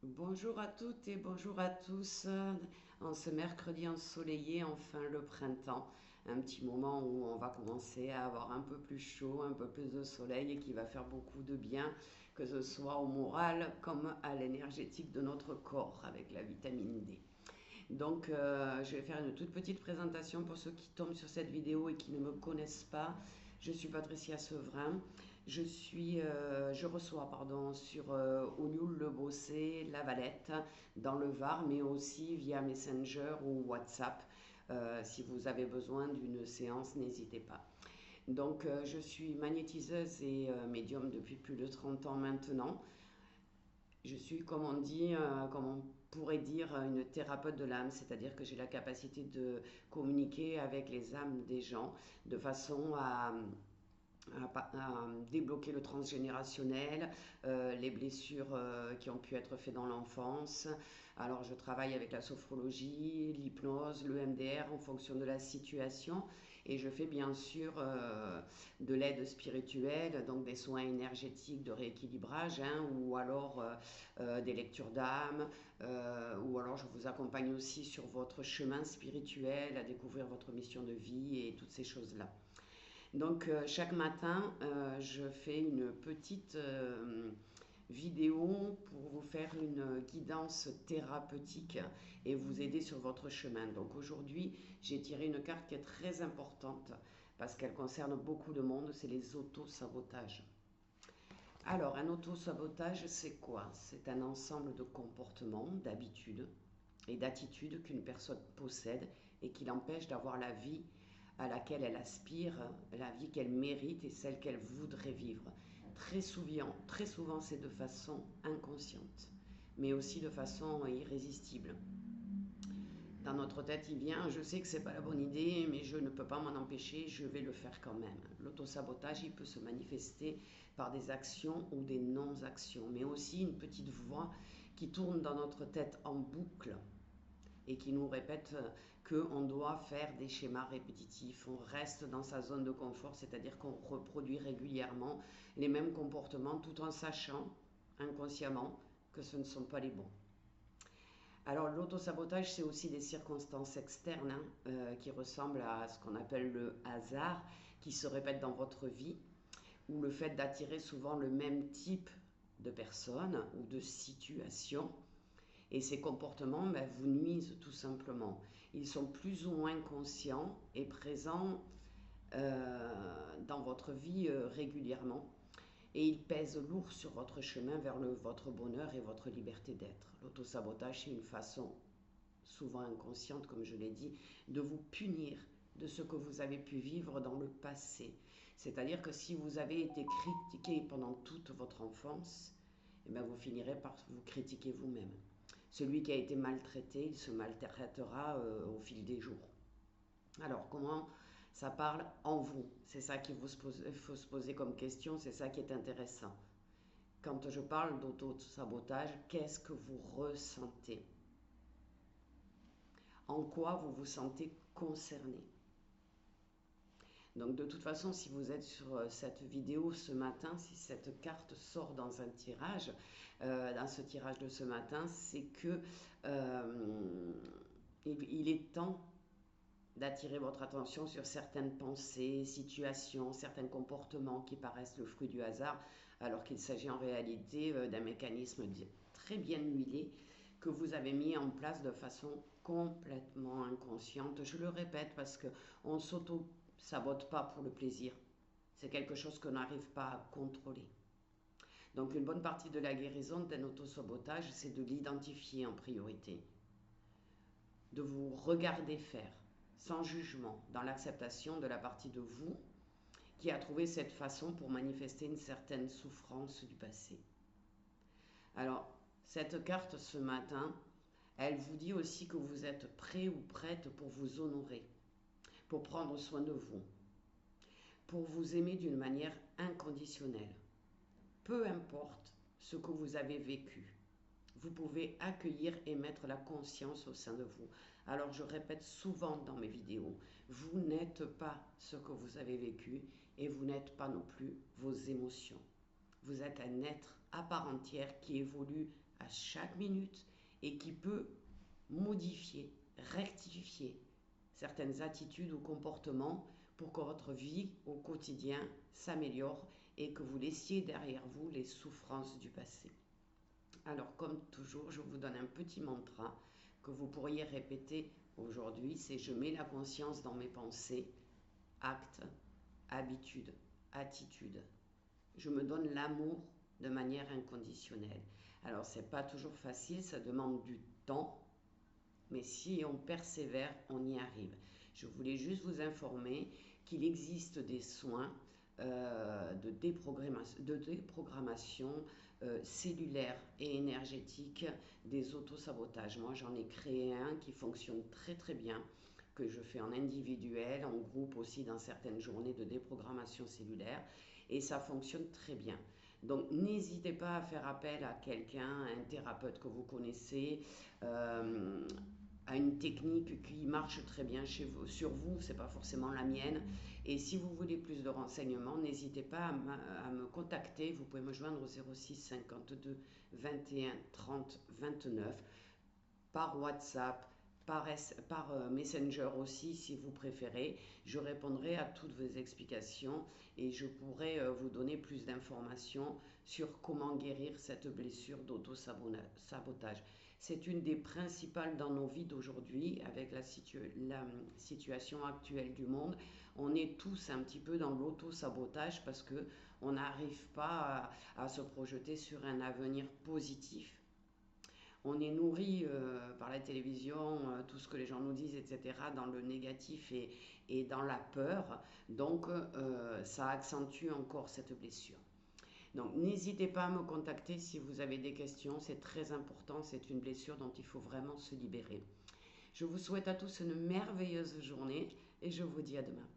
Bonjour à toutes et bonjour à tous. En ce mercredi ensoleillé, enfin le printemps, un petit moment où on va commencer à avoir un peu plus chaud, un peu plus de soleil et qui va faire beaucoup de bien, que ce soit au moral comme à l'énergétique de notre corps avec la vitamine D. Donc, je vais faire une toute petite présentation pour ceux qui tombent sur cette vidéo et qui ne me connaissent pas. Je suis Patricia Sevrin. Je reçois sur Ognul-le-Bossé, La Valette, dans le Var, mais aussi via Messenger ou WhatsApp. Si vous avez besoin d'une séance, n'hésitez pas. Donc, je suis magnétiseuse et médium depuis plus de 30 ans maintenant. Je suis, comme on dit, comme on pourrait dire, une thérapeute de l'âme, c'est-à-dire que j'ai la capacité de communiquer avec les âmes des gens de façon à débloquer le transgénérationnel, les blessures qui ont pu être faites dans l'enfance. Alors je travaille avec la sophrologie, l'hypnose, le MDR en fonction de la situation et je fais bien sûr de l'aide spirituelle, donc des soins énergétiques de rééquilibrage ou alors des lectures d'âme ou alors je vous accompagne aussi sur votre chemin spirituel à découvrir votre mission de vie et toutes ces choses-là. Donc chaque matin, je fais une petite vidéo pour vous faire une guidance thérapeutique et vous aider sur votre chemin. Donc aujourd'hui, j'ai tiré une carte qui est très importante parce qu'elle concerne beaucoup de monde, c'est les auto-sabotages. Alors, un auto-sabotage, c'est quoi? C'est un ensemble de comportements, d'habitudes et d'attitudes qu'une personne possède et qui l'empêche d'avoir la vie à laquelle elle aspire, la vie qu'elle mérite et celle qu'elle voudrait vivre. Très souvent c'est de façon inconsciente, mais aussi de façon irrésistible. Dans notre tête, il vient, je sais que c'est pas la bonne idée, mais je ne peux pas m'en empêcher, je vais le faire quand même. L'autosabotage, il peut se manifester par des actions ou des non-actions, mais aussi une petite voix qui tourne dans notre tête en boucle et qui nous répète qu'on doit faire des schémas répétitifs. On reste dans sa zone de confort, c'est-à-dire qu'on reproduit régulièrement les mêmes comportements tout en sachant inconsciemment que ce ne sont pas les bons. Alors l'autosabotage, c'est aussi des circonstances externes qui ressemblent à ce qu'on appelle le hasard, qui se répète dans votre vie, ou le fait d'attirer souvent le même type de personnes ou de situations. Et ces comportements vous nuisent tout simplement. Ils sont plus ou moins conscients et présents dans votre vie régulièrement. Et ils pèsent lourd sur votre chemin vers votre bonheur et votre liberté d'être. L'autosabotage, c'est une façon souvent inconsciente, comme je l'ai dit, de vous punir de ce que vous avez pu vivre dans le passé. C'est-à-dire que si vous avez été critiqué pendant toute votre enfance, eh bien vous finirez par vous critiquer vous-même. Celui qui a été maltraité, il se maltraitera au fil des jours. Alors, comment ça parle en vous? C'est ça qu'il faut se poser comme question, c'est ça qui est intéressant. Quand je parle d'auto-sabotage, qu'est-ce que vous ressentez? En quoi vous vous sentez concerné? Donc de toute façon, si vous êtes sur cette vidéo ce matin, si cette carte sort dans un tirage, dans ce tirage de ce matin, c'est que il est temps d'attirer votre attention sur certaines pensées, situations, certains comportements qui paraissent le fruit du hasard, alors qu'il s'agit en réalité d'un mécanisme très bien huilé que vous avez mis en place de façon complètement inconsciente. Je le répète parce qu'on ne s'auto-sabote pas pour le plaisir. C'est quelque chose qu'on n'arrive pas à contrôler. Donc une bonne partie de la guérison d'un autosabotage, c'est de l'identifier en priorité, de vous regarder faire, sans jugement, dans l'acceptation de la partie de vous qui a trouvé cette façon pour manifester une certaine souffrance du passé. Alors, cette carte ce matin, elle vous dit aussi que vous êtes prêt ou prête pour vous honorer, pour prendre soin de vous, pour vous aimer d'une manière inconditionnelle. Peu importe ce que vous avez vécu, vous pouvez accueillir et mettre la conscience au sein de vous. Alors je répète souvent dans mes vidéos, vous n'êtes pas ce que vous avez vécu et vous n'êtes pas non plus vos émotions. Vous êtes un être à part entière qui évolue à à chaque minute et qui peut modifier, rectifier certaines attitudes ou comportements pour que votre vie au quotidien s'améliore et que vous laissiez derrière vous les souffrances du passé. Alors comme toujours, je vous donne un petit mantra que vous pourriez répéter aujourd'hui, c'est je mets la conscience dans mes pensées, actes, habitudes, attitudes. Je me donne l'amour de manière inconditionnelle. Alors c'est pas toujours facile, ça demande du temps, mais si on persévère, on y arrive. Je voulais juste vous informer qu'il existe des soins de déprogrammation cellulaire et énergétique des autosabotages. Moi, j'en ai créé un qui fonctionne très très bien, que je fais en individuel, en groupe aussi dans certaines journées de déprogrammation cellulaire, et ça fonctionne très bien. Donc n'hésitez pas à faire appel à quelqu'un, un thérapeute que vous connaissez, euh, à une technique qui marche très bien chez vous, sur vous, c'est pas forcément la mienne. Et si vous voulez plus de renseignements, n'hésitez pas à me contacter. Vous pouvez me joindre au 06 52 21 30 29 par WhatsApp, par Messenger aussi si vous préférez. Je répondrai à toutes vos explications et je pourrai vous donner plus d'informations sur comment guérir cette blessure d'auto-sabotage. C'est une des principales dans nos vies d'aujourd'hui avec la situation actuelle du monde. On est tous un petit peu dans l'auto-sabotage parce que on n'arrive pas à se projeter sur un avenir positif. On est nourri par la télévision, tout ce que les gens nous disent, etc., dans le négatif et dans la peur. Donc, ça accentue encore cette blessure. Donc, n'hésitez pas à me contacter si vous avez des questions. C'est très important. C'est une blessure dont il faut vraiment se libérer. Je vous souhaite à tous une merveilleuse journée et je vous dis à demain.